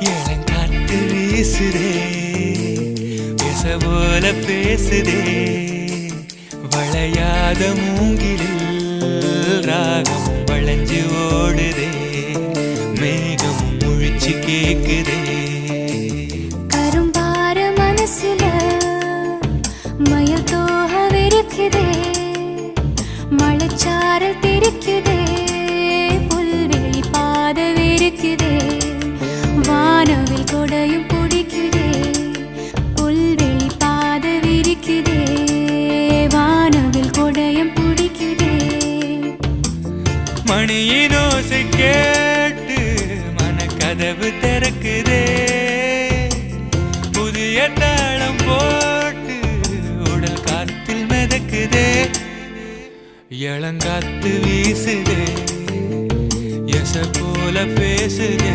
இளங்காத்து வீசுதே பேச போல பேசுதே வளையாத மூங்கிலில் ராகம் வளைஞ்சு ஓடுதே மேகம் முழிச்சு கேக்குதே கரும்பார மனசுல மயில் தோகவிருக்குதே மழைச்சாரல் தெரிக்குதே புல்வெளி பாதவிருக்குதே வானவில் கொடையும் பிடிக்குதே புல்வெளி பாதவிருக்குதே வானவில் கொடையும் பிடிக்குதே மணியின் ஓசை கேட்டு மனக்கதவு திறக்குதே புதிய தாளம் போட்டு உடல் காத்தில் மிதக்குதே இளங்காத்து வீசுதே எச போல பேசுதே